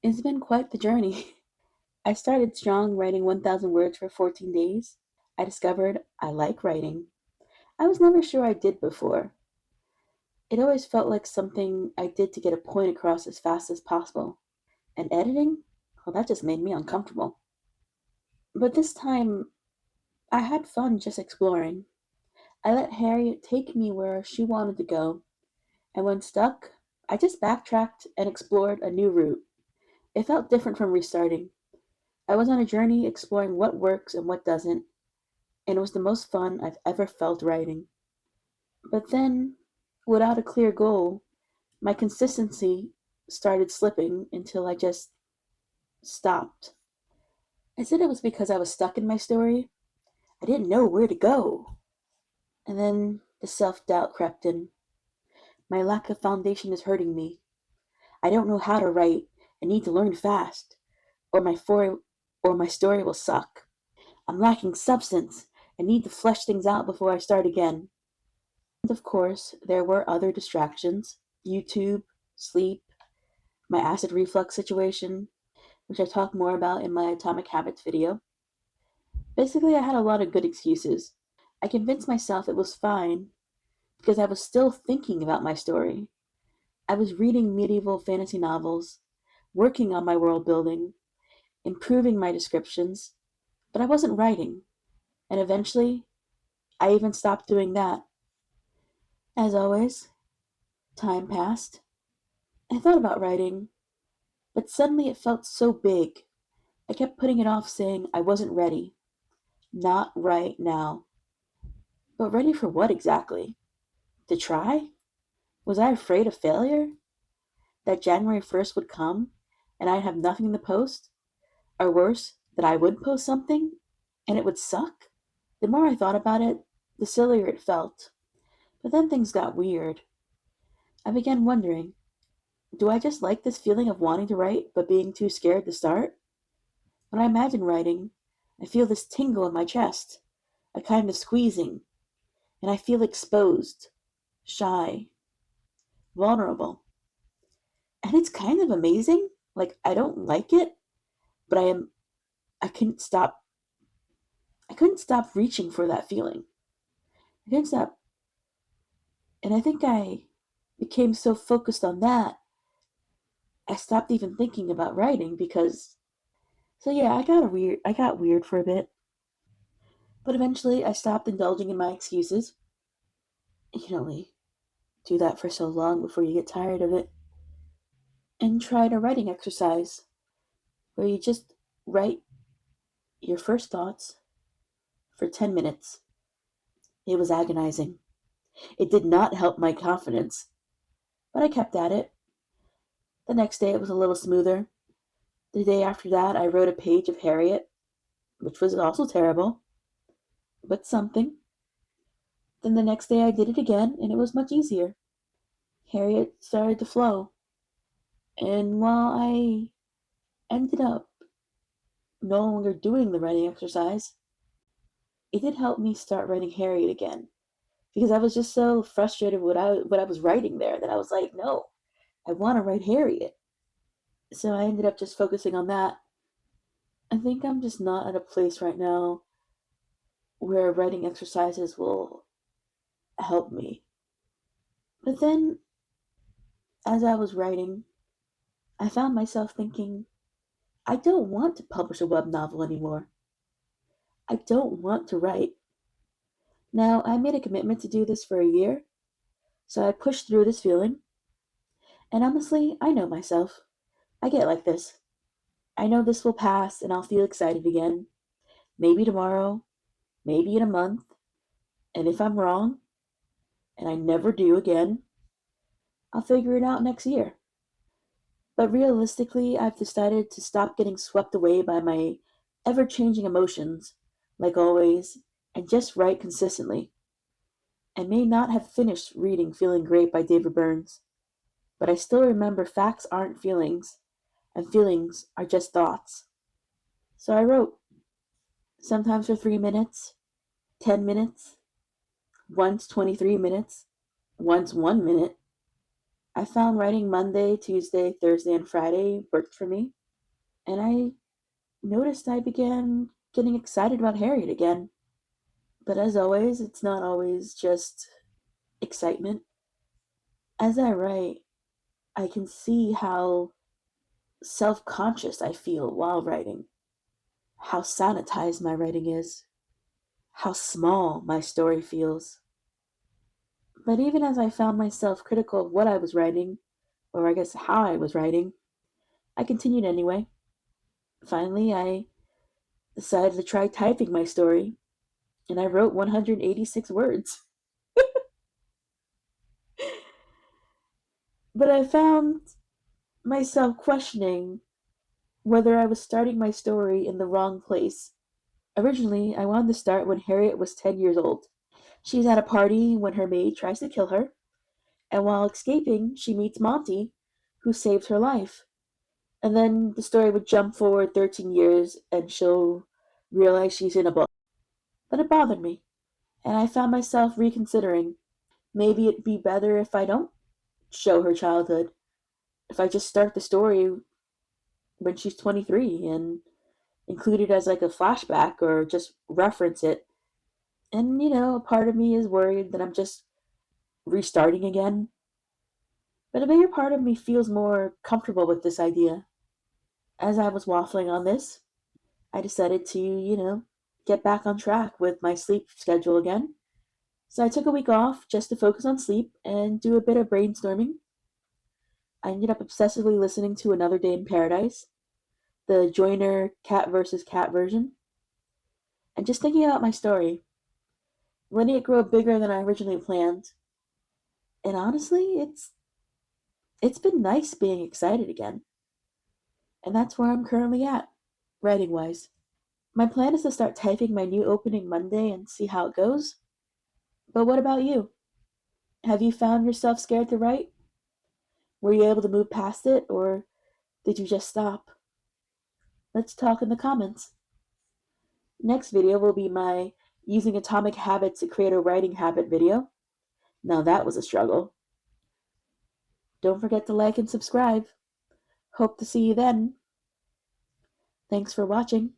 It's been quite the journey. I started strong, writing 1,000 words for 14 days. I discovered I like writing. I was never sure I did before. It always felt like something I did to get a point across as fast as possible. And editing? Well, that just made me uncomfortable. But this time, I had fun just exploring. I let Harriet take me where she wanted to go, and when stuck, I just backtracked and explored a new route. It felt different from restarting. I was on a journey exploring what works and what doesn't, and it was the most fun I've ever felt writing. But then, without a clear goal, my consistency started slipping until I just stopped. I said it was because I was stuck in my story. I didn't know where to go. And then the self doubt crept in. My lack of foundation is hurting me. I don't know how to write and need to learn fast, or my story will suck. I'm lacking substance and need to flesh things out before I start again. And of course, there were other distractions: YouTube, sleep, my acid reflux situation, which I talk more about in my Atomic Habits video. Basically, I had a lot of good excuses. I convinced myself it was fine because I was still thinking about my story. I was reading medieval fantasy novels, working on my world building, improving my descriptions, but I wasn't writing. And eventually, I even stopped doing that. As always, time passed. I thought about writing, but suddenly it felt so big. I kept putting it off, saying I wasn't ready. Not right now. But ready for what exactly? To try? Was I afraid of failure? That January 1st would come and I'd have nothing to post? Or worse, that I would post something and it would suck? The more I thought about it, the sillier it felt. But then things got weird. I began wondering, do I just like this feeling of wanting to write but being too scared to start? When I imagine writing, I feel this tingle in my chest, a kind of squeezing, and I feel exposed, shy, vulnerable. And it's kind of amazing. Like, I don't like it, but I couldn't stop I couldn't stop reaching for that feeling. I couldn't stop, and I think I became so focused on that I stopped even thinking about writing because so yeah, I got weird for a bit. But eventually I stopped indulging in my excuses. You can only do that for so long before you get tired of it. And tried a writing exercise where you just write your first thoughts for 10 minutes. It was agonizing. It did not help my confidence, but I kept at it. The next day it was a little smoother. The day after that, I wrote a page of Harriet, which was also terrible, but something. Then the next day I did it again, and it was much easier. Harriet started to flow. And while I ended up no longer doing the writing exercise, it did help me start writing Harriet again. Because I was just so frustrated with what I was writing there that I was like, no, I want to write Harriet. So I ended up just focusing on that. I think I'm just not at a place right now where writing exercises will help me. But then, as I was writing, I found myself thinking, I don't want to publish a web novel anymore. I don't want to write. Now, I made a commitment to do this for a year, so I pushed through this feeling. And honestly, I know myself. I get like this. I know this will pass and I'll feel excited again. Maybe tomorrow, maybe in a month. And if I'm wrong, and I never do again, I'll figure it out next year. But realistically, I've decided to stop getting swept away by my ever changing emotions, like always, and just write consistently. I may not have finished reading Feeling Great by David Burns, but I still remember facts aren't feelings, and feelings are just thoughts. So I wrote, sometimes for 3 minutes, 10 minutes, once 23 minutes, once 1 minute. I found writing Monday, Tuesday, Thursday, and Friday worked for me, and I noticed I began getting excited about Harriet again. But as always, it's not always just excitement. As I write, I can see how self conscious I feel while writing, how sanitized my writing is, how small my story feels. But even as I found myself critical of what I was writing, or I guess how I was writing, I continued anyway. Finally, I decided to try typing my story, and I wrote 186 words. But I found myself questioning whether I was starting my story in the wrong place. Originally, I wanted to start when Harriet was 10 years old. She's at a party when her maid tries to kill her, and while escaping, she meets Monty, who saved her life. And then the story would jump forward 13 years and she'll realize she's in a book. But it bothered me, and I found myself reconsidering. Maybe it'd be better if I don't show her childhood, if I just start the story when she's 23 and include it as like a flashback or just reference it. And, a part of me is worried that I'm just restarting again. But a bigger part of me feels more comfortable with this idea. As I was waffling on this, I decided to, get back on track with my sleep schedule again. So I took a week off just to focus on sleep and do a bit of brainstorming. I ended up obsessively listening to Another Day in Paradise, the Joyner cat versus cat version, and just thinking about my story, letting it grow bigger than I originally planned. And honestly, it's been nice being excited again. And that's where I'm currently at, writing wise. My plan is to start typing my new opening Monday and see how it goes. But what about you? Have you found yourself scared to write? Were you able to move past it, or did you just stop? Let's talk in the comments. Next video will be my using atomic habits to create a writing habit video. Now that was a struggle. Don't forget to like and subscribe. Hope to see you then. Thanks for watching.